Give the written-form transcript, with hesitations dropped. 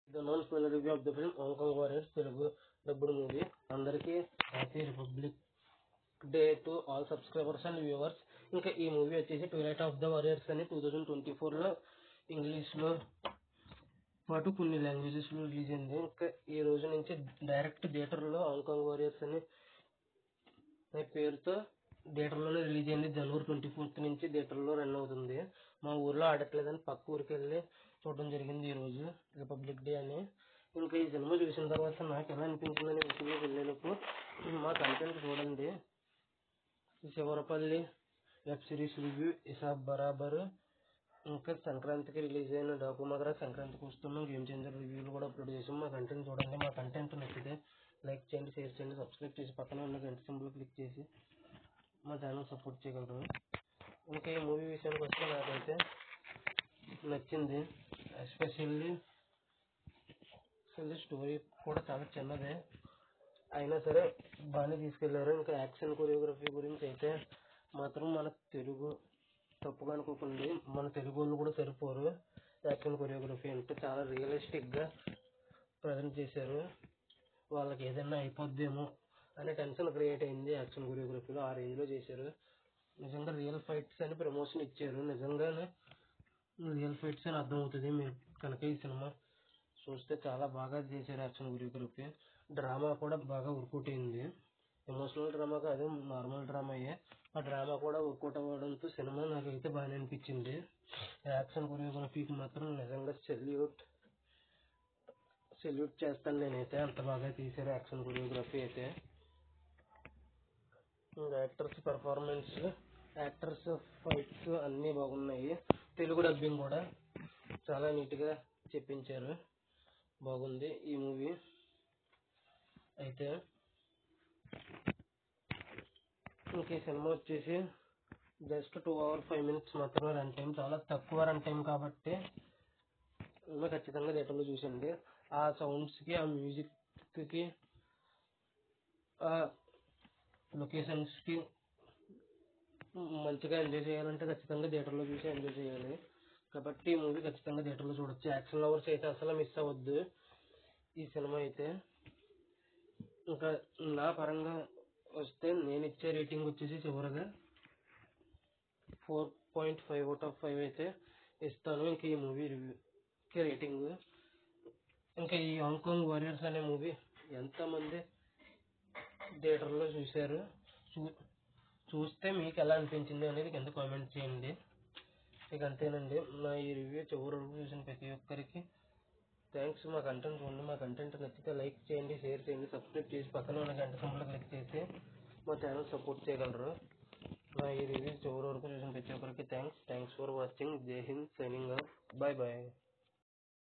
The non-spoiler review of the film Hong Kong Warriors Telugu dubbed movie. అందరికీ happy republic day to all subscribers and viewers. ఇంకా ఈ movie వచ్చేసి twilight of the warriors అని 2024లో ఇంగ్లీష్లో పాటు కొన్ని లాంగ్వేజెస్లో release అయింది. ఇంకా ఈ రోజు నుంచి డైరెక్ట్ థియేటర్లో హాంకాంగ్ వారియర్స్ అనే పేరుతో థియేటర్లోనే రిలీజ్ అయింది. జనవరి 24 నుంచి థియేటర్లో రన్ అవుతుంది. మా ఊర్లో ఆడట్లేదని పక్క ఊరికి వెళ్ళి చూడడం జరిగింది ఈరోజు రిపబ్లిక్ డే అని. ఇంకా ఈ సినిమా చూసిన తర్వాత నాకు ఎలా అనిపించిందని విషయంలో వెళ్ళేటప్పుడు మా కంటెంట్ చూడండి. శివరపల్లి వెబ్ సిరీస్ రివ్యూ, ఇసాబ్ బరాబర్, ఇంకా సంక్రాంతికి రిలీజ్ అయిన డాకుమగరా, సంక్రాంతికి వస్తున్నాం, గేమ్ చేంజర్ రివ్యూలు కూడా అప్లోడ్ చేసాం. మా కంటెంట్ చూడండి. మా కంటెంట్ నచ్చితే లైక్ చేయండి, షేర్ చేయండి, సబ్స్క్రైబ్ చేసి పక్కన ఉన్న గంట సింబల్ క్లిక్ చేసి మా ఛానల్ సపోర్ట్ చేయగలరు. ఇంకా ఈ మూవీ విషయానికి వస్తే నాకైతే నచ్చింది. ఎస్పెషల్లీ స్టోరీ కూడా చాలా చిన్నదే అయినా సరే బాగానే తీసుకెళ్లారు. ఇంకా యాక్షన్ కొరియోగ్రఫీ గురించి అయితే మాత్రం మన తెలుగు తప్పుగా అనుకోకండి, మన తెలుగు వాళ్ళు కూడా సరిపోరు. యాక్షన్ కొరియోగ్రఫీ అంటే చాలా రియలిస్టిక్గా ప్రజెంట్ చేశారు. వాళ్ళకి ఏదైనా అయిపోద్దేమో అనే టెన్షన్ క్రియేట్ అయింది యాక్షన్ కొరియోగ్రఫీలో. ఆ రేంజ్లో చేశారు. నిజంగా రియల్ ఫైట్స్ అని ప్రమోషన్ ఇచ్చారు. నిజంగానే రియల్ ఫైట్స్ అని అర్థమవుతుంది మీరు కనుక ఈ సినిమా చూస్తే. చాలా బాగా చేశారు యాక్షన్ కొరియోగ్రఫీ. డ్రామా కూడా బాగా వర్కౌట్ అయింది. ఎమోషనల్ డ్రామా కాదు, నార్మల్ డ్రామా అయ్యే. ఆ డ్రామా కూడా వర్కౌట్ అవ్వడంతో సినిమా నాకైతే బాగానే అనిపించింది. యాక్షన్ కొరియోగ్రఫీకి మాత్రం నిజంగా సెల్యూట్ చేస్తాను నేనైతే. అంత బాగా తీశారు యాక్షన్ కొరియోగ్రఫీ అయితే. యాక్టర్స్ పర్ఫార్మెన్స్, యాక్టర్స్ ఫైట్స్ అన్నీ బాగున్నాయి. తెలుగు డబ్బింగ్ కూడా చాలా నీట్గా చెప్పించారు. బాగుంది ఈ మూవీ అయితే. ఇంక ఈ సినిమా వచ్చేసి జస్ట్ 2 hours 5 minutes మాత్రమే రన్ టైం. చాలా తక్కువ రన్ టైం కాబట్టి ఖచ్చితంగా థియేటర్లో చూసండి. ఆ సౌండ్స్కి, ఆ మ్యూజిక్కి, ఆ లొకేషన్స్కి మంచిగా ఎంజాయ్ చేయాలంటే ఖచ్చితంగా థియేటర్లో చూసి ఎంజాయ్ చేయాలి. కాబట్టి ఈ మూవీ ఖచ్చితంగా థియేటర్లో చూడొచ్చు. యాక్షన్ లవర్స్ అయితే అసలు మిస్ అవ్వద్దు ఈ సినిమా అయితే. ఇంకా నా పరంగా వస్తే నేను ఇచ్చే రేటింగ్ వచ్చేసి చివరగా 4.5 out of 5 అయితే ఇస్తాను. ఇంకా ఈ మూవీ రివ్యూకి రేటింగ్. ఇంకా ఈ హాంకాంగ్ వారియర్స్ అనే మూవీ ఎంతమంది థియేటర్లో చూశారు, చూస్తే మీకు ఎలా అనిపించింది అనేది కింద కామెంట్ చేయండి. ఇక అంతేనండి. నా ఈ రివ్యూ చివరి వరకు చూసిన ప్రతి ఒక్కరికి థ్యాంక్స్. మా కంటెంట్ చూడండి. మా కంటెంట్ నచ్చితే లైక్ చేయండి, షేర్ చేయండి, సబ్స్క్రైబ్ చేసి పక్కన ఉన్న గంట సింబల్ క్లిక్ చేసి మా ఛానల్ సపోర్ట్ చేయగలరు. నా ఈ రివ్యూ చివరి వరకు చూసిన ప్రతి ఒక్కరికి థ్యాంక్స్ ఫర్ వాచింగ్. జై Hind, signing off. Bye bye.